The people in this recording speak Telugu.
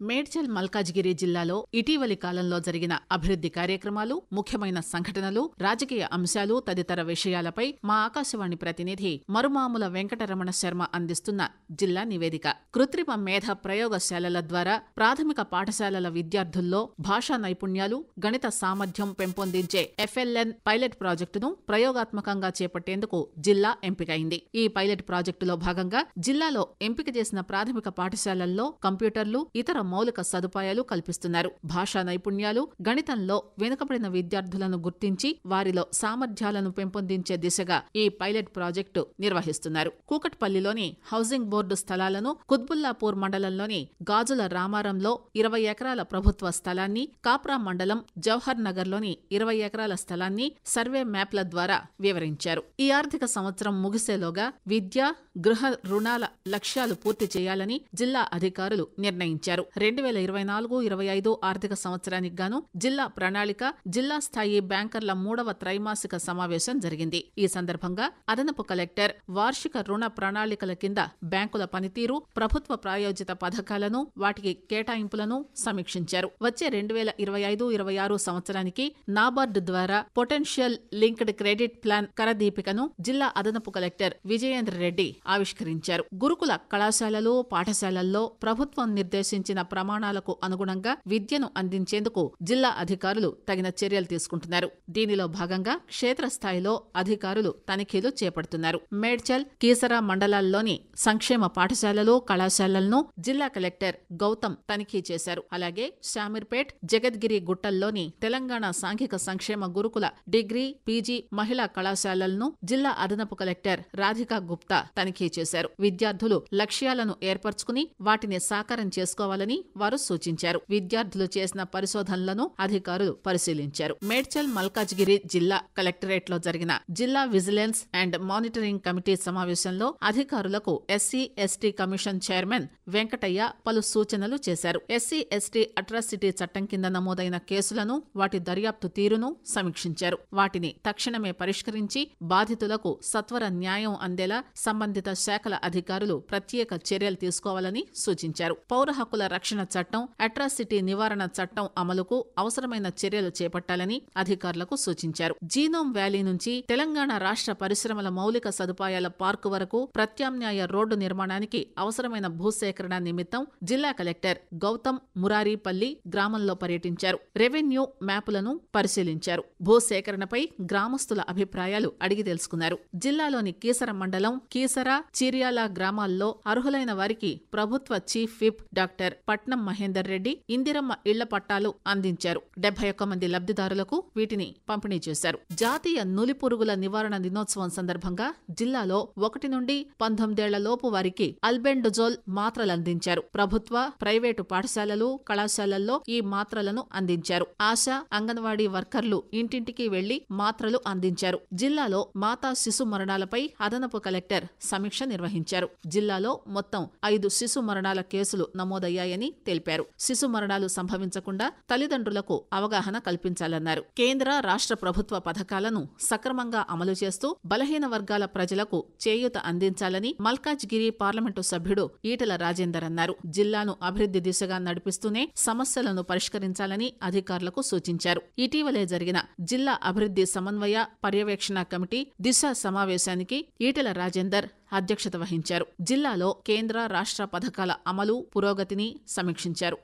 మేడ్చల్ మల్కాజ్గిరి జిల్లాలో ఇటీవలి కాలంలో జరిగిన అభివృద్ది కార్యక్రమాలు, ముఖ్యమైన సంఘటనలు, రాజకీయ అంశాలు తదితర విషయాలపై మా ఆకాశవాణి ప్రతినిధి మరుమాముల వెంకటరమణ శర్మ అందిస్తున్న జిల్లా నివేదిక. కృత్రిమ మేధ ప్రయోగశాలల ద్వారా ప్రాథమిక పాఠశాలల విద్యార్థుల్లో భాషా నైపుణ్యాలు, గణిత సామర్థ్యం పెంపొందించే FLN పైలట్ ప్రాజెక్టును ప్రయోగాత్మకంగా చేపట్టేందుకు జిల్లా ఎంపికైంది. ఈ పైలట్ ప్రాజెక్టులో భాగంగా జిల్లాలో ఎంపిక చేసిన ప్రాథమిక పాఠశాలల్లో కంప్యూటర్లు, ఇతర మౌలిక సదుపాయాలు కల్పిస్తున్నారు. భాషా నైపుణ్యాలు, గణితంలో వెనుకబడిన విద్యార్థులను గుర్తించి వారిలో సామర్థ్యాలను పెంపొందించే దిశగా ఈ పైలట్ ప్రాజెక్టు నిర్వహిస్తున్నారు. కూకట్పల్లిలోని హౌసింగ్ బోర్డు స్థలాలను, కుత్బుల్లాపూర్ మండలంలోని గాజుల రామారంలో 20 ఎకరాల ప్రభుత్వ స్థలాన్ని, కాప్రా మండలం జవహర్ నగర్లోని 20 ఎకరాల స్థలాన్ని సర్వే మ్యాప్ల ద్వారా వివరించారు. ఈ ఆర్థిక సంవత్సరం ముగిసేలోగా విద్య, గృహ రుణాల లక్ష్యాలు పూర్తి చేయాలని జిల్లా అధికారులు నిర్ణయించారు. 2024-25 ఆర్థిక సంవత్సరానికి గాను జిల్లా ప్రణాళిక, జిల్లా స్థాయి బ్యాంకర్ల 3వ త్రైమాసిక సమావేశం జరిగింది. ఈ సందర్భంగా అదనపు కలెక్టర్ వార్షిక రుణ ప్రణాళికల కింద బ్యాంకుల పనితీరు, ప్రభుత్వ ప్రాయోజిత పథకాలను, వాటికి కేటాయింపులను సమీక్షించారు. వచ్చే 2025-26 సంవత్సరానికి నాబార్డు ద్వారా పొటెన్షియల్ లింక్డ్ క్రెడిట్ ప్లాన్ కరదీపికను జిల్లా అదనపు కలెక్టర్ విజయేంద్ర రెడ్డి ఆవిష్కరించారు. గురుకుల కళాశాలలు, పాఠశాలల్లో ప్రభుత్వం నిర్దేశించిన ప్రమాణాలకు అనుగుణంగా విద్యను అందించేందుకు జిల్లా అధికారులు తగిన చర్యలు తీసుకుంటున్నారు. దీనిలో భాగంగా క్షేత్రస్థాయిలో అధికారులు తనిఖీలు చేపడుతున్నారు. మేడ్చల్, కీసరా మండలాల్లోని సంక్షేమ పాఠశాలలు, కళాశాలలను జిల్లా కలెక్టర్ గౌతమ్ తనిఖీ చేశారు. అలాగే శామీర్పేట్, జగద్గిరి గుట్టల్లోని తెలంగాణ సాంఘిక సంక్షేమ గురుకుల డిగ్రీ, పీజీ మహిళా కళాశాలలను జిల్లా అదనపు కలెక్టర్ రాధికా గుప్తా తనిఖీ చేశారు. విద్యార్థులు లక్ష్యాలను ఏర్పరచుకుని వాటిని సాకారం చేసుకోవాలని వారు సూచించారు. విద్యార్థులు చేసిన పరిశోధనలను అధికారులు పరిశీలించారు. మేడ్చల్ మల్కాజ్గిరి జిల్లా కలెక్టరేట్లో జరిగిన జిల్లా విజిలెన్స్ అండ్ మానిటరింగ్ కమిటీ సమావేశంలో అధికారులకు SC/ST కమిషన్ చైర్మన్ వెంకటయ్య పలు సూచనలు చేశారు. SC/ST అట్రాసిటీ చట్టం కింద నమోదైన కేసులను, వాటి దర్యాప్తు తీరును సమీక్షించారు. వాటిని తక్షణమే పరిష్కరించి బాధితులకు సత్వర న్యాయం అందేలా సంబంధిత శాఖల అధికారులు ప్రత్యేక చర్యలు తీసుకోవాలని సూచించారు. పౌర హక్కుల రక్షణ చట్టం, అట్రాసిటీ నివారణ చట్టం అమలుకు అవసరమైన చర్యలు చేపట్టాలని అధికారులకు సూచించారు. జీనోమ్ వ్యాలీ నుంచి తెలంగాణ రాష్ట్ర పరిశ్రమల మౌలిక సదుపాయాల పార్కు వరకు ప్రత్యామ్నాయ రోడ్డు నిర్మాణానికి అవసరమైన భూసేకరణ నిమిత్తం జిల్లా కలెక్టర్ గౌతమ్ మురారీపల్లి గ్రామంలో పర్యటించారు. రెవెన్యూ మ్యాపులను పరిశీలించారు. భూసేకరణపై గ్రామస్తుల అభిప్రాయాలు అడిగి తెలుసుకున్నారు. జిల్లాలోని కీసర మండలం, కీసర, చీర్యాల గ్రామాల్లో అర్హులైన వారికి ప్రభుత్వ చీఫ్ విప్ డాక్టర్ పట్నం మహేందర్ రెడ్డి ఇందిరమ్మ ఇళ్ల పట్టాలు అందించారు. 71 మంది లబ్ధిదారులకు వీటిని పంపిణీ చేశారు. జాతీయ నులిపురుగుల నివారణ దినోత్సవం సందర్భంగా జిల్లాలో 1 నుండి 19 ఏళ్ల లోపు వారికి అల్బెండజోల్ మాత్రలందించారు. ప్రభుత్వ, ప్రైవేటు పాఠశాలలు, కళాశాలల్లో ఈ మాత్రలను అందించారు. ఆశా, అంగన్వాడీ వర్కర్లు ఇంటింటికి వెళ్లి మాత్రలు అందించారు. జిల్లాలో మాతా శిశు మరణాలపై అదనపు కలెక్టర్ సమీక్ష నిర్వహించారు. జిల్లాలో మొత్తం 5 శిశు మరణాల కేసులు నమోదయ్యాయని తెలిపారు. శిశు మరణాలు సంభవించకుండా తల్లిదండ్రులకు అవగాహన కల్పించాలన్నారు. కేంద్ర, రాష్ట్ర ప్రభుత్వ పథకాలను సక్రమంగా అమలు చేస్తూ బలహీన వర్గాల ప్రజలకు చేయూత అందించాలని మల్కాజ్గిరి పార్లమెంటు సభ్యుడు ఈటెల రాజేందర్ అన్నారు. జిల్లాను అభివృద్ధి దిశగా నడిపిస్తూనే సమస్యలను పరిష్కరించాలని అధికారులకు సూచించారు. ఇటీవలే జరిగిన జిల్లా అభివృద్ధి సమన్వయ పర్యవేక్షణ కమిటీ దిశ సమావేశానికి ఈటెల రాజేందర్ అధ్యక్షత వహించారు. జిల్లాలో కేంద్ర, రాష్ట్ర పథకాల అమలు, పురోగతిని సమీక్షించారు.